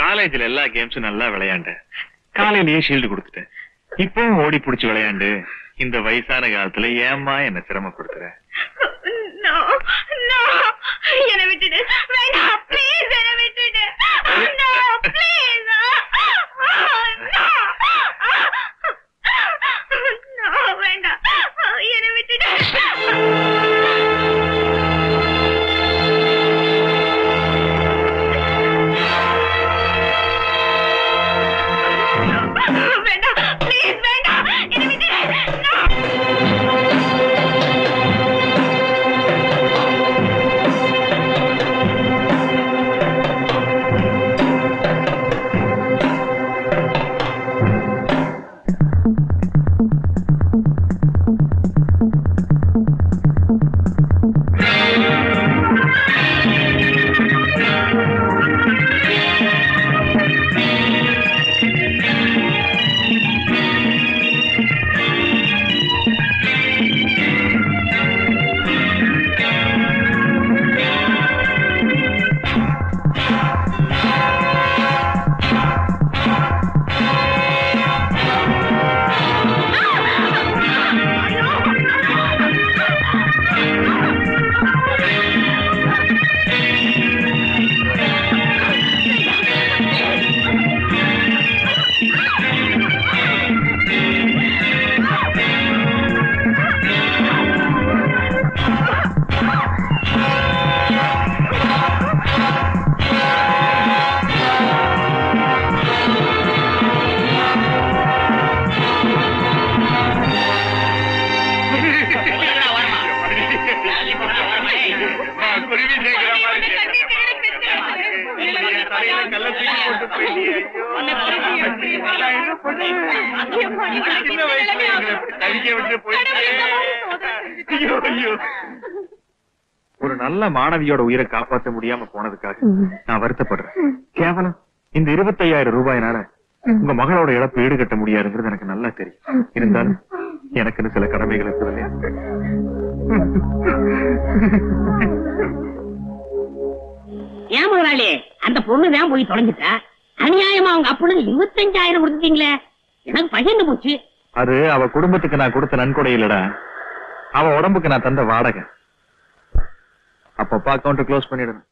காலேஜ்ல எல்லா கேம்ஸும் நல்லா விளையாண்டேன். காலையிலேயே ஷீல்டு கொடுத்துட்டேன். இப்பவும் ஓடி புடிச்சு விளையாண்டு இந்த வயசான காலத்துல ஏமா என்ன சிரமப்படுத்துற? என்ன விட்டுடு, வேண்டாம் ப்ளீஸ், என்ன விட்டுடு. ப்ளீஸ் வேண்டாம், என்ன விட்டுடு. வேண்டாம் ப்ளீஸ், வேண்டாம், என்ன விட்டுடு. ஒரு நல்ல மாணவியோட உயிரை காப்பாற்ற முடியாம போனதுக்காக நான் வருத்தப்படுறேன். கேவலம் இந்த 25,000 ரூபாயினால உங்க மகளோட இழப்பு ஈடுகட்ட முடியாதுங்கிறது எனக்கு நல்லா தெரியும். இருந்தாலும் எனக்குன்னு சில கடமைகள் இருக்குது இல்லையா? ஏன் முதலாளி, அந்த பொண்ணுதான் போய் தொலைஞ்சிட்டா. அநியாயமா அவங்க அப்பனுக்கு 25,000 கொடுத்துட்டீங்களே, எனக்கு பகிர்ந்து போச்சு. அது அவ குடும்பத்துக்கு நான் கொடுத்த நன்கொடை இல்லடா, அவ உடம்புக்கு நான் தந்த வாடகை. அப்பப்ப அக்கௌண்ட் க்ளோஸ் பண்ணிடுறேன்.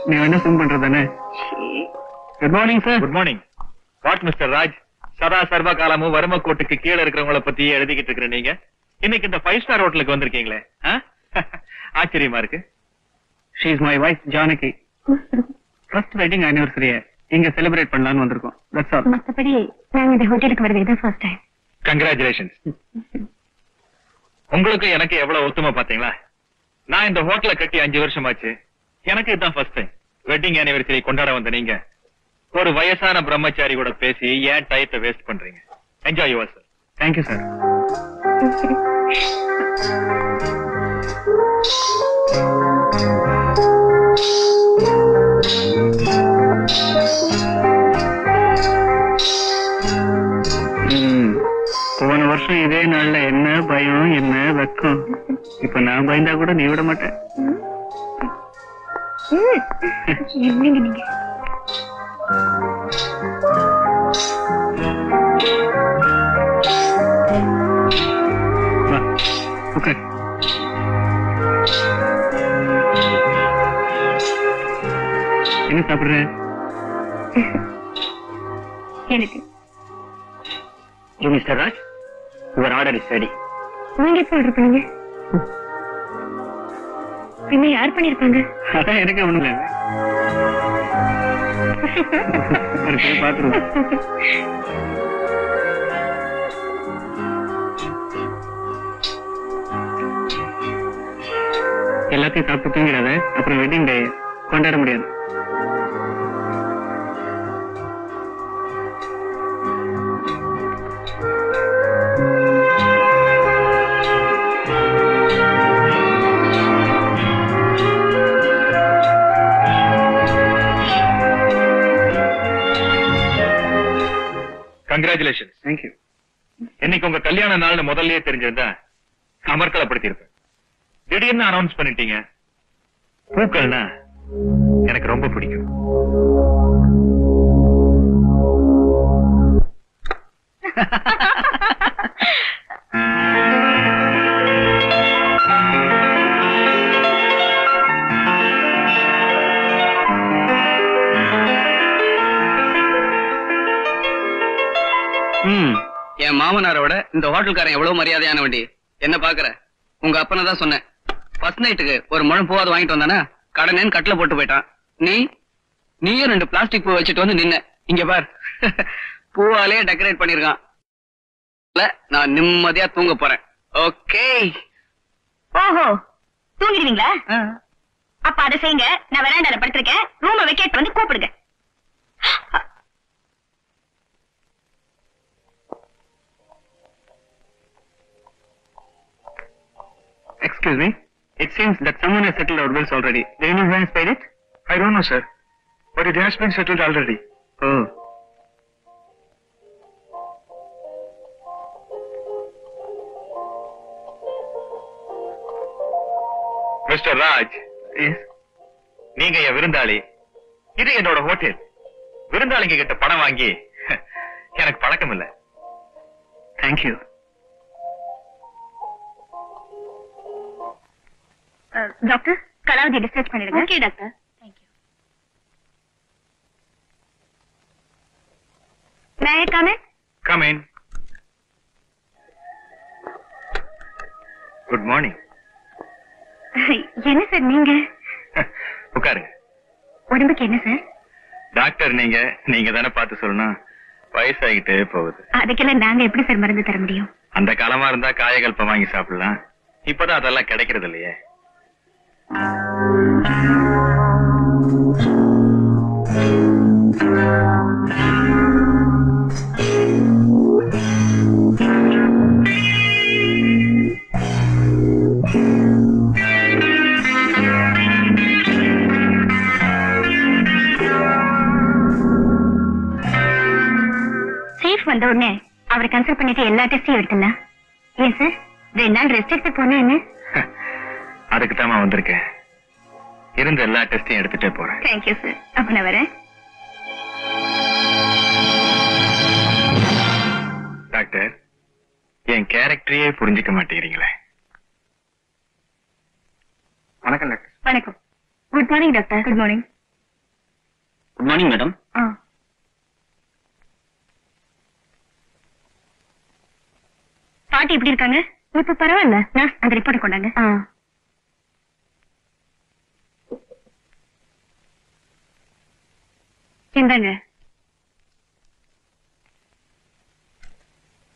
நீ என்ன ஃபோன் பண்றதானே? Good morning sir. Good morning. What mister Raj, சதா சர்வ காலமும் வறுமக்கோட்டுக்கு கீழே இருக்கிறவங்கள பத்தி எழுதிக்கிட்டு இருக்கிற நீங்க இன்னைக்கு இந்த 5 ஸ்டார் ஹோட்டலுக்கு வந்திருக்கீங்களே, ஆச்சரியமா இருக்கு. She is my wife Janaki. First wedding ஆனிவர்சரிய இங்க செலிப்ரேட் பண்ணலாம்னு வந்திருக்கோம். That's all. மத்தபடி நாங்க இந்த ஹோட்டலுக்கு வரது இதான் ஃபர்ஸ்ட் டைம். கங்க்ராச்சுலேஷன்ஸ். உங்களுக்கு எனக்கு எவ்வளவு ஒத்துமை பாத்தீங்களா? நான் இந்த ஹோட்டலை கட்டி 5 வருஷமாச்சு. எனக்கு இதுதான் ஃபர்ஸ்ட் டைம். வெட்டிங் ஆனிவர்சரி கொண்டாட வந்த நீங்க ஒரு வயசான பிரம்மச்சாரி கூட பேசி ஏன் டைத்தை வேஸ்ட் பண்றீங்க? Enjoy your self. Thank you sir. போன வருஷம் இதே நாள்ல என்ன பயம் என்ன வெக்கம். இப்ப நான் பயந்தா கூட நீ விட மாட்டேன். என்னங்க நீங்க? என்ன சாப்பிடுற? எனக்கு mister Raj, your order is ready. நீங்க எப்ப ஆர்டர் பண்ணீங்க? பின்ன யார் பண்ணிருப்பாங்க? அதான் எனக்கு ஒண்ணுல பாத்துருவோம். எல்லாத்தையும் சாப்பிட்டு தூங்கிடாத, அப்புறம் வெட்டிங் டே கொண்டாட முடியாது. கங்க்ராச்சுலேஷன். தேங்க்யூ. இன்னைக்கு உங்க கல்யாண நாள்னு முதல்லயே தெரிஞ்சிருந்தா அமர்க்கலப்படுத்தி இருப்பேன். திடீர்னு அனௌன்ஸ் பண்ணிட்டீங்க. பூக்கள்னா எனக்கு ரொம்ப பிடிக்கும். என் மாமனாரோட இந்த ஹோட்டல்காரன் எவ்வளவு மரியாதையான வண்டி. என்ன பாக்குற? உங்க அப்பனை தான் சொன்னேன். ஃபர்ஸ்ட் நைட்டுக்கு ஒரு முழம் பூவாது வாங்கிட்டு வந்தானா கடனேன்னு கட்டில போட்டு போயிட்டான். நீயும் 2 பிளாஸ்டிக் பூ வச்சுட்டு வந்து நின்ன. இங்க பார், பூவாலே டெக்கரேட் பண்ணிருக்கான். நான் நிம்மதியா தூங்க போறேன். ஓகே. ஓஹோ, தூங்கிடுவீங்களா? அப்ப அதை செய்யுங்க. நான் வெராண்டால படுத்திருக்கேன். ரூம வெக்கேட் வந்து கூப்பிடுங்க. Excuse me. It seems that someone has settled our bills already. Do you know who has paid it? I don't know, sir. But it has been settled already. Oh. Mister Raj, Yes. நீங்க என் விருந்தாளி. இது என்னோட hotel. விருந்தாளிங்க கிட்ட பணம் வாங்கி எனக்கு பழக்கம் இல்ல. Thank you. Doctor, Kalavati discharge பண்ணிடுங்க. Okay doctor. Thank you. May I come in? Come in. Good morning. என்ன சார் நீங்க? உட்காருங்க. உடம்புக்கு என்ன சார்? டாக்டர் நீங்க தானே பார்த்து சொல்லணும். வயசாகிட்டே போகுது. அதுக்கெல்லாம் நாங்க எப்படி சார் மருந்து தர முடியும்? அந்த காலமா இருந்தா காயகல்பம் வாங்கி சாப்பிடலாம். இப்பதான் அதெல்லாம் கிடைக்கிறது இல்லையே. சேஃப் வந்த உடனே அவரை கன்சல்ட் பண்ணிட்டு எல்லா டெஸ்டையும் எடுத்துலாம். ஏன் சார் 2 நாள் ரெஸ்ட் எடுத்து போனா என்ன? அதுக்கு தான் வந்திருக்கேன். இருந்த எல்லா டெஸ்டையும் எடுத்துட்டே போறேன். Thank you sir. அப்ப நான் வரேன். டாக்டர், என் கேரக்டரையே புரிஞ்சுக்க மாட்டேங்கிறீங்களே. வணக்கம் டாக்டர். வணக்கம். Good morning doctor. Good morning. Good morning madam. பாட்டி எப்படி இருக்காங்க? இப்ப பரவாயில்ல. நர்ஸ் அந்த ரிப்போர்ட் கொண்டாங்க. இந்தாங்க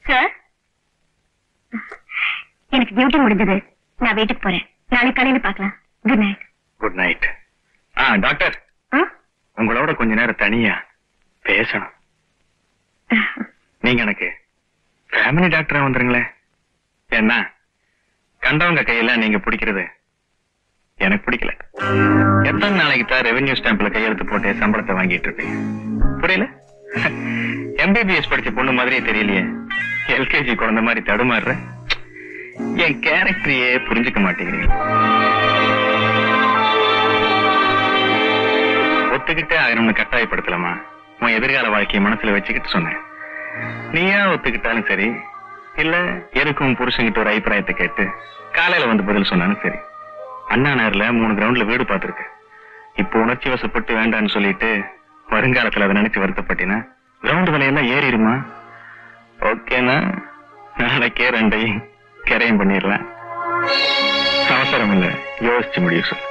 சார். எனக்கு டியூட்டி முடிஞ்சது. நான் வீட்டுக்கு போறேன். நாளைக்கு காலையில பார்க்கலாம். Good night. Good night. Doctor, உங்களோட கொஞ்ச நேரம் தனியா பேசணும். நீங்க எனக்கு ஃபேமிலி டாக்டரா வந்துருங்களேன். என்ன கண்டவங்க கையில நீங்க பிடிக்கிறது எனக்கு பிடிக்கல. எத்தனை நாளைக்கு தான் ரெவென்யூ ஸ்டாம்ப்ல கையெழுத்து போட்டு சம்பளத்தை வாங்கிட்டு இருப்பீங்க? புரியல. எம்பிபிஎஸ் படிச்ச பொண்ணு மாதிரியே தெரியலையே. எல்கேஜி குழந்தை மாதிரி தடுமாறுற. என் கேரக்டரையே புரிஞ்சுக்க மாட்டேங்கிறீங்க. ஒத்துக்கிட்டே ஆயிரம்னு கட்டாயப்படுத்தலாமா? உன் எதிர்கால வாழ்க்கையை மனசுல வச்சுக்கிட்டு சொன்னேன். நீயா ஒத்துக்கிட்டாலும் சரி, இல்ல எதுக்கும் புருஷங்கிட்ட ஒரு அபிப்பிராயத்தை கேட்டு காலையில வந்து பதில் சொன்னாலும் சரி. அண்ணா நகர்ல 3 கிரவுண்ட்ல வீடு பார்த்திருக்கேன். இப்போ உணர்ச்சி வசப்பட்டு வேண்டான்னு சொல்லிட்டு வருங்காலத்துல அதை நினைச்சு வருத்தப்பட்டினா கிரவுண்ட் விலையெல்லாம் ஏறிடுமா? ஓகேனா நாளைக்கே 2ஐயும் கரையும் பண்ணிடலாம். அவசரம் இல்ல, யோசிச்சு முடிவு சொல்லு.